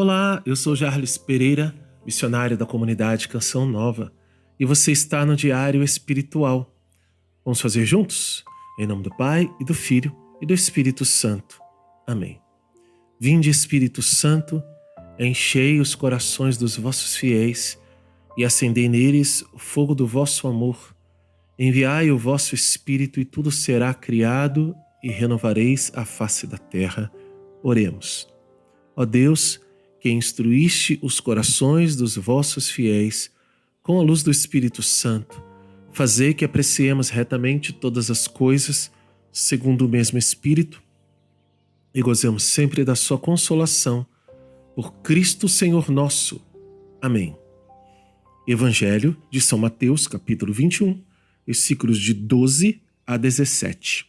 Olá, eu sou Jarles Pereira, missionário da comunidade Canção Nova, e você está no Diário Espiritual. Vamos fazer juntos? Em nome do Pai, e do Filho, e do Espírito Santo. Amém. Vinde, Espírito Santo, enchei os corações dos vossos fiéis e acendei neles o fogo do vosso amor. Enviai o vosso Espírito e tudo será criado e renovareis a face da terra. Oremos. Ó Deus, que instruíste os corações dos vossos fiéis com a luz do Espírito Santo, fazei que apreciemos retamente todas as coisas, segundo o mesmo Espírito, e gozemos sempre da sua consolação, por Cristo Senhor nosso. Amém. Evangelho de São Mateus, capítulo 21, versículos de 12 a 17.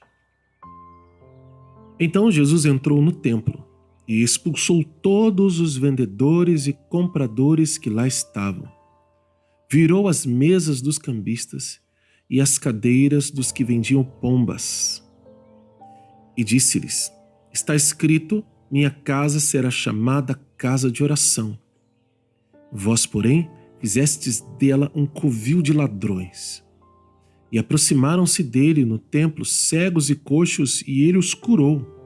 Então Jesus entrou no templo e expulsou todos os vendedores e compradores que lá estavam. Virou as mesas dos cambistas e as cadeiras dos que vendiam pombas. E disse-lhes: está escrito, minha casa será chamada casa de oração. Vós, porém, fizestes dela um covil de ladrões. E aproximaram-se dele no templo cegos e coxos, e ele os curou.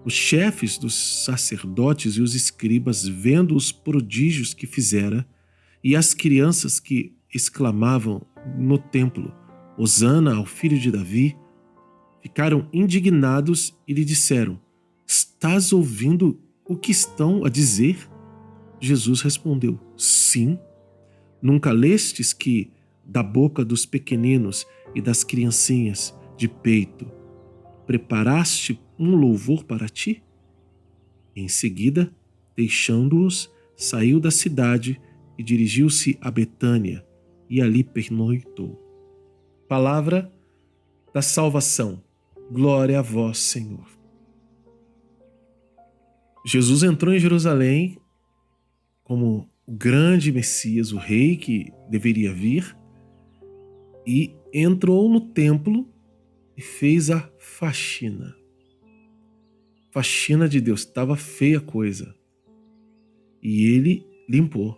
Os chefes dos sacerdotes e os escribas, vendo os prodígios que fizera, e as crianças que exclamavam no templo, Hosana ao filho de Davi, ficaram indignados e lhe disseram: estás ouvindo o que estão a dizer? Jesus respondeu: sim. Nunca lestes que, da boca dos pequeninos e das criancinhas de peito, preparaste um louvor para ti? Em seguida, deixando-os, saiu da cidade e dirigiu-se a Betânia, e ali pernoitou. Palavra da salvação. Glória a vós, Senhor. Jesus entrou em Jerusalém como o grande Messias, o rei que deveria vir, e entrou no templo e fez a faxina. Faxina de Deus, estava feia a coisa. E ele limpou.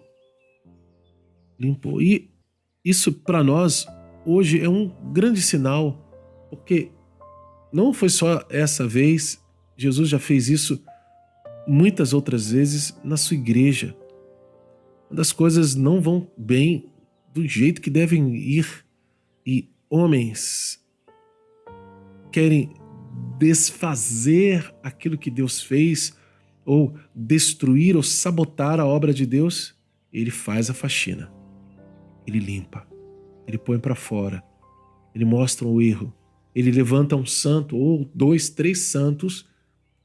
E isso para nós hoje é um grande sinal, porque não foi só essa vez, Jesus já fez isso muitas outras vezes na sua igreja. Quando as coisas não vão bem do jeito que devem ir e homens querem desfazer aquilo que Deus fez ou destruir ou sabotar a obra de Deus, ele faz a faxina. Ele limpa, ele põe para fora, ele mostra o erro, ele levanta um santo ou 2, 3 santos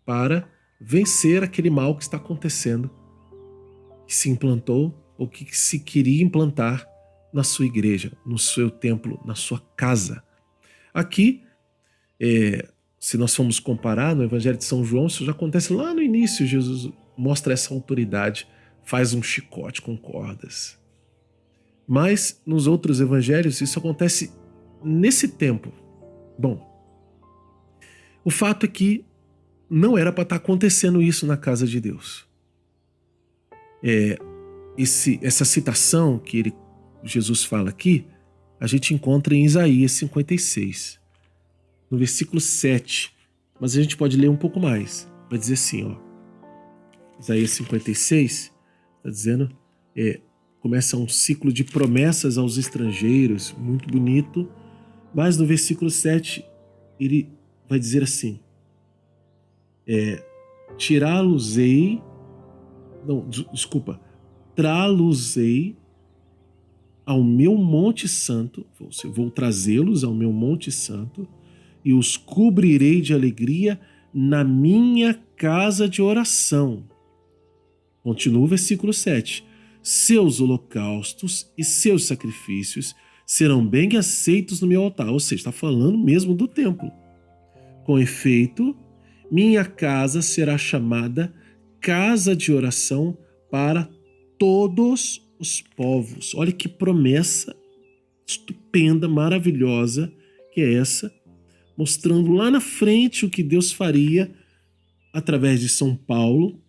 para vencer aquele mal que está acontecendo, que se implantou ou que se queria implantar na sua igreja, no seu templo, na sua casa. Aqui, se nós formos comparar no Evangelho de São João, isso já acontece lá no início. Jesus mostra essa autoridade, faz um chicote com cordas. Mas nos outros evangelhos isso acontece nesse tempo. Bom, o fato é que não era para estar acontecendo isso na casa de Deus. Essa citação que Jesus fala aqui, a gente encontra em Isaías 56, no versículo 7. Mas a gente pode ler um pouco mais. Vai dizer assim, ó. Isaías 56 está dizendo... começa um ciclo de promessas aos estrangeiros, muito bonito, mas no versículo 7 ele vai dizer assim, trá-los-ei ao meu monte santo, vou trazê-los ao meu monte santo, e os cobrirei de alegria na minha casa de oração. Continua o versículo 7. Seus holocaustos e seus sacrifícios serão bem aceitos no meu altar. Ou seja, está falando mesmo do templo. Com efeito, minha casa será chamada casa de oração para todos os povos. Olha que promessa estupenda, maravilhosa que é essa, mostrando lá na frente o que Deus faria através de São Paulo,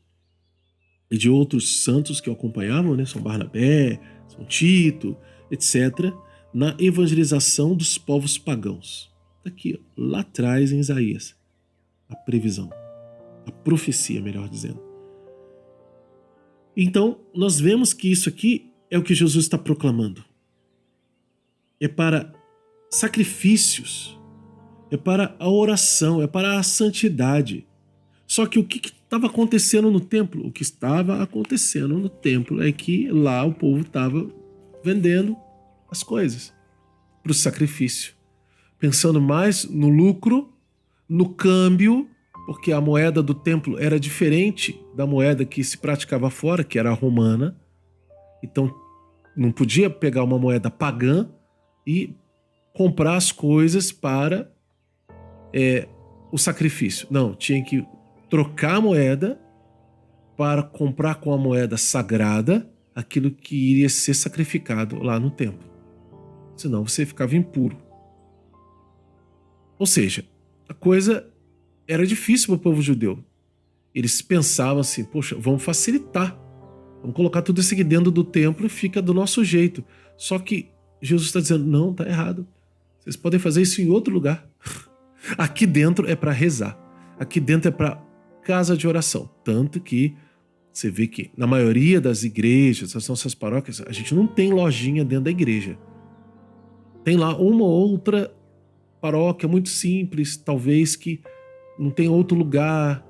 e de outros santos que o acompanhavam, né? São Barnabé, São Tito, etc., na evangelização dos povos pagãos. Está aqui, lá atrás em Isaías, a previsão, a profecia, melhor dizendo. Então, nós vemos que isso aqui é o que Jesus está proclamando. É para sacrifícios, é para a oração, é para a santidade. Só que o que estava acontecendo no templo? O que estava acontecendo no templo é que lá o povo estava vendendo as coisas para o sacrifício, pensando mais no lucro, no câmbio, porque a moeda do templo era diferente da moeda que se praticava fora, que era a romana. Então não podia pegar uma moeda pagã e comprar as coisas para o sacrifício. Não, tinha que trocar a moeda para comprar com a moeda sagrada aquilo que iria ser sacrificado lá no templo. Senão você ficava impuro. Ou seja, a coisa era difícil para o povo judeu. Eles pensavam assim, poxa, vamos facilitar. Vamos colocar tudo isso aqui dentro do templo e fica do nosso jeito. Só que Jesus está dizendo, não, está errado. Vocês podem fazer isso em outro lugar. Aqui dentro é para rezar. Aqui dentro é para casa de oração. Tanto que você vê que na maioria das igrejas, das nossas paróquias, a gente não tem lojinha dentro da igreja. Tem lá uma ou outra paróquia muito simples, talvez que não tem outro lugar.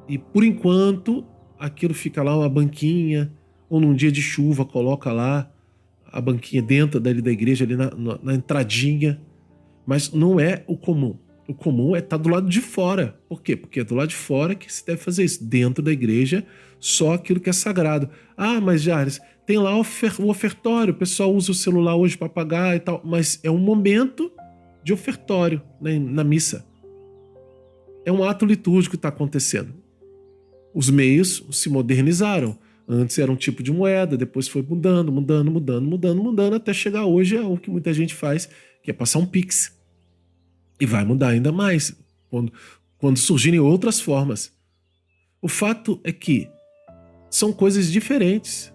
E por enquanto, aquilo fica lá uma banquinha, ou num dia de chuva coloca lá a banquinha dentro dali da igreja, ali na entradinha. Mas não é o comum. O comum é estar do lado de fora. Por quê? Porque é do lado de fora que se deve fazer isso. Dentro da igreja, só aquilo que é sagrado. Ah, mas Jares, tem lá o ofertório, o pessoal usa o celular hoje para pagar e tal, mas é um momento de ofertório, né, na missa. É um ato litúrgico que está acontecendo. Os meios se modernizaram. Antes era um tipo de moeda, depois foi mudando, até chegar hoje a o que muita gente faz, que é passar um Pix. E vai mudar ainda mais quando surgirem outras formas. O fato é que são coisas diferentes.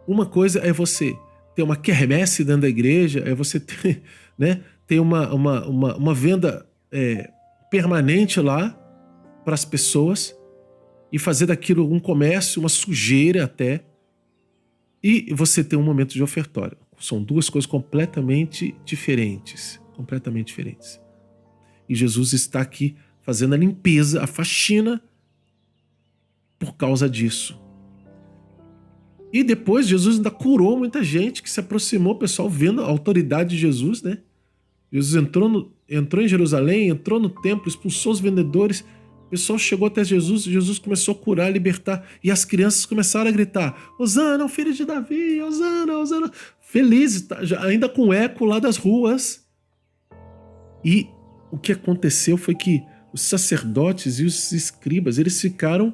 Uma coisa é você ter uma quermesse dentro da igreja, é você ter, né, ter uma venda permanente lá para as pessoas e fazer daquilo um comércio, uma sujeira até, e você ter um momento de ofertório. São duas coisas completamente diferentes. Completamente diferentes. E Jesus está aqui fazendo a limpeza, a faxina por causa disso. E depois Jesus ainda curou muita gente que se aproximou, o pessoal vendo a autoridade de Jesus, né? Jesus entrou em Jerusalém, entrou no templo, expulsou os vendedores, o pessoal chegou até Jesus, Jesus começou a curar, libertar, e as crianças começaram a gritar, Hosana, o filho de Davi, Hosana, Hosana, felizes, ainda com eco lá das ruas. E o que aconteceu foi que os sacerdotes e os escribas, eles ficaram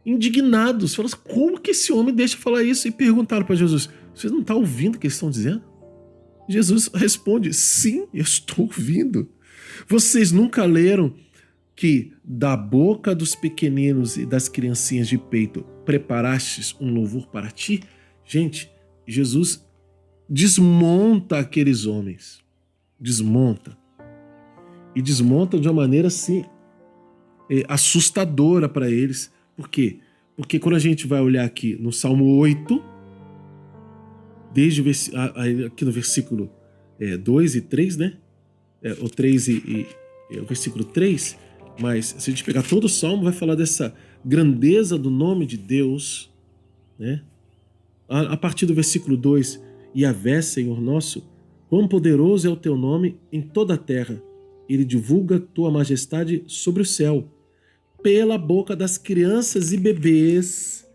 indignados, falaram assim, como que esse homem deixa falar isso? E perguntaram para Jesus, vocês não estão ouvindo o que eles estão dizendo? Jesus responde, sim, eu estou ouvindo. Vocês nunca leram que da boca dos pequeninos e das criancinhas de peito preparastes um louvor para ti? Gente, Jesus desmonta aqueles homens. Desmonta. E desmonta de uma maneira assim assustadora para eles. Por quê? Porque quando a gente vai olhar aqui no Salmo 8, aqui no versículo 2 e 3, né? O 3 o versículo 3, mas se a gente pegar todo o Salmo, vai falar dessa grandeza do nome de Deus, né? A partir do versículo 2, Yahvé, Senhor nosso, quão poderoso é o teu nome em toda a terra. Ele divulga tua majestade sobre o céu. Pela boca das crianças e bebês,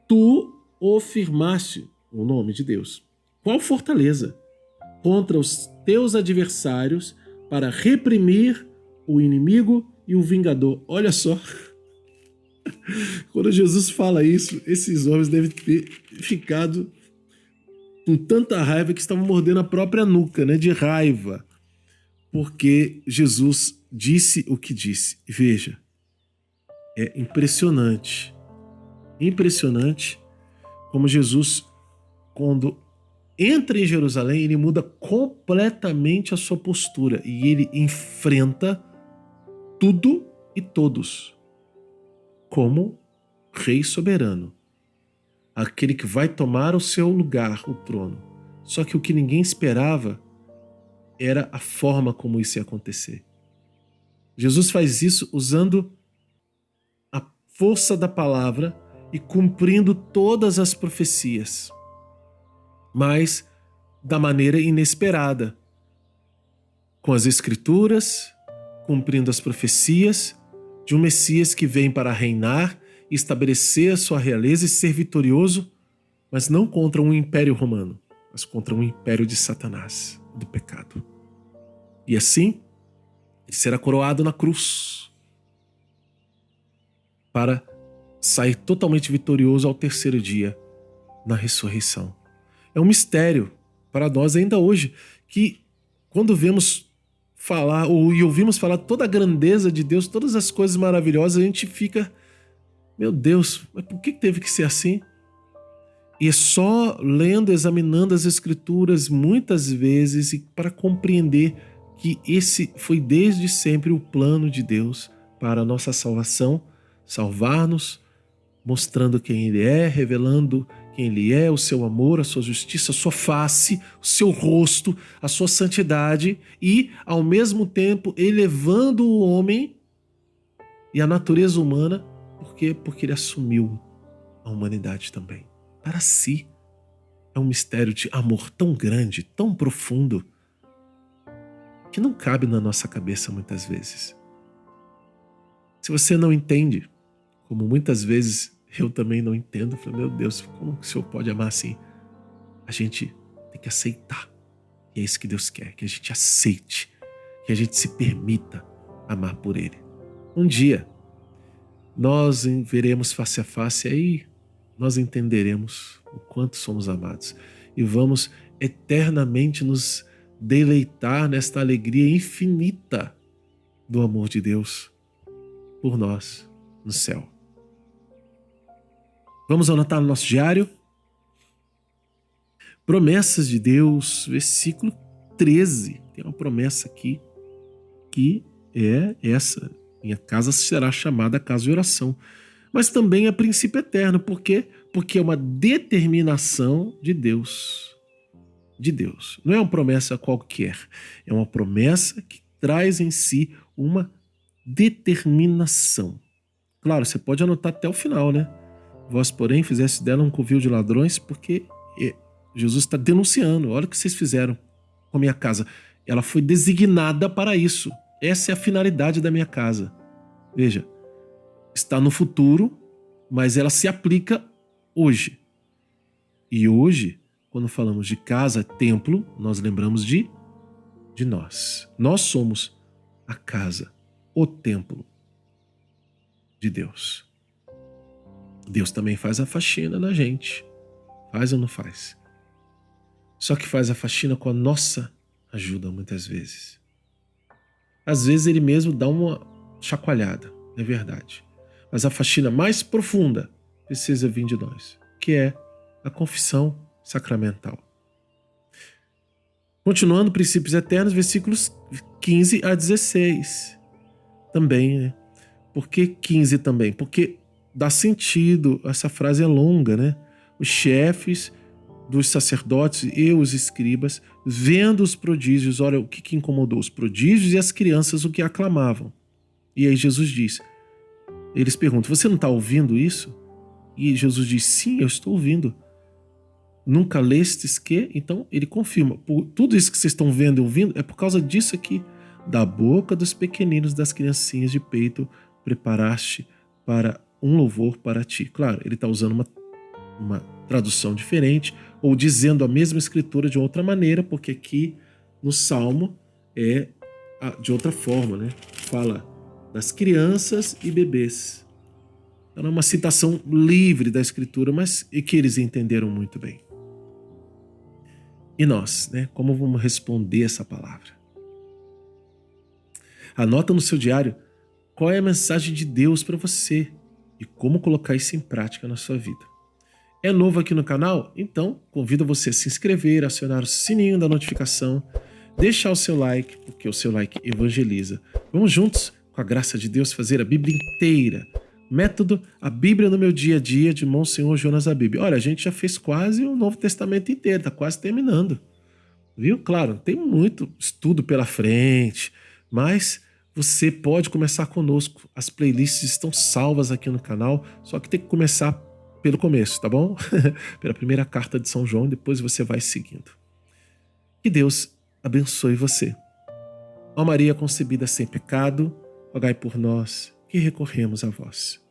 tu o firmaste, o nome de Deus. Qual fortaleza? Contra os teus adversários, para reprimir o inimigo e o vingador. Olha só. Quando Jesus fala isso, esses homens devem ter ficado com tanta raiva que estavam mordendo a própria nuca, né? De raiva. Porque Jesus disse o que disse. Veja, é impressionante Impressionante como Jesus, quando entra em Jerusalém, ele muda completamente a sua postura e ele enfrenta tudo e todos como rei soberano, aquele que vai tomar o seu lugar, o trono. Só que o que ninguém esperava era a forma como isso ia acontecer. Jesus faz isso usando a força da palavra e cumprindo todas as profecias, mas da maneira inesperada, com as escrituras, cumprindo as profecias de um Messias que vem para reinar, estabelecer a sua realeza e ser vitorioso, mas não contra um império romano, mas contra um império de Satanás, do pecado. E assim, ele será coroado na cruz para sair totalmente vitorioso ao terceiro dia, na ressurreição. É um mistério para nós ainda hoje, que quando vemos falar e ouvimos falar toda a grandeza de Deus, todas as coisas maravilhosas, a gente fica, meu Deus, mas por que teve que ser assim? E é só lendo, examinando as Escrituras muitas vezes e para compreender que esse foi desde sempre o plano de Deus para a nossa salvação, salvar-nos, mostrando quem Ele é, revelando quem Ele é, o seu amor, a sua justiça, a sua face, o seu rosto, a sua santidade e, ao mesmo tempo, elevando o homem e a natureza humana. Por quê? Porque Ele assumiu a humanidade também, para si. É um mistério de amor tão grande, tão profundo, que não cabe na nossa cabeça muitas vezes. Se você não entende, como muitas vezes eu também não entendo, eu falo, meu Deus, como o Senhor pode amar assim? A gente tem que aceitar. E é isso que Deus quer, que a gente aceite, que a gente se permita amar por Ele. Um dia, nós veremos face a face, aí nós entenderemos o quanto somos amados e vamos eternamente nos deleitar nesta alegria infinita do amor de Deus por nós no céu. Vamos anotar no nosso diário? Promessas de Deus, versículo 13. Tem uma promessa aqui que é essa: minha casa será chamada casa de oração. Mas também é princípio eterno. Por quê? Porque é uma determinação de Deus. De Deus. Não é uma promessa qualquer. É uma promessa que traz em si uma determinação. Claro, você pode anotar até o final, né? Vós, porém, fizeste dela um covil de ladrões, porque Jesus está denunciando. Olha o que vocês fizeram com a minha casa. Ela foi designada para isso. Essa é a finalidade da minha casa. Veja, está no futuro, mas ela se aplica hoje. E hoje, quando falamos de casa, templo, nós lembramos de nós. Nós somos a casa, o templo de Deus. Deus também faz a faxina na gente. Faz ou não faz? Só que faz a faxina com a nossa ajuda muitas vezes. Às vezes Ele mesmo dá uma chacoalhada, é verdade. Mas a faxina mais profunda precisa vir de nós, que é a confissão sacramental. Continuando, princípios eternos, versículos 15 a 16. Também, né? Por que 15 também? Porque dá sentido, essa frase é longa, né? Os chefes dos sacerdotes e os escribas, vendo os prodígios, olha o que incomodou, os prodígios e as crianças o que aclamavam. E aí Jesus diz, eles perguntam, você não está ouvindo isso? E Jesus diz, sim, eu estou ouvindo. Nunca lestes que? Então ele confirma, tudo isso que vocês estão vendo e ouvindo é por causa disso aqui. Da boca dos pequeninos, das criancinhas de peito, preparaste para um louvor para ti. Claro, ele está usando uma tradução diferente, ou dizendo a mesma escritura de outra maneira, porque aqui no Salmo é de outra forma, né? Fala das crianças e bebês. Então é uma citação livre da escritura, mas e que eles entenderam muito bem. E nós, né? Como vamos responder essa palavra? Anota no seu diário qual é a mensagem de Deus para você e como colocar isso em prática na sua vida. É novo aqui no canal? Então convido você a se inscrever, acionar o sininho da notificação, deixar o seu like, porque o seu like evangeliza. Vamos juntos, com a graça de Deus, fazer a Bíblia inteira. Método A Bíblia no Meu Dia a Dia, de Monsenhor Jonas Abib. Olha, a gente já fez quase o Novo Testamento inteiro, está quase terminando. Viu? Claro, tem muito estudo pela frente, mas você pode começar conosco. As playlists estão salvas aqui no canal, só que tem que começar pelo começo, tá bom? Pela primeira carta de São João, depois você vai seguindo. Que Deus abençoe você. Ó Maria concebida sem pecado, rogai por nós que recorremos a vós.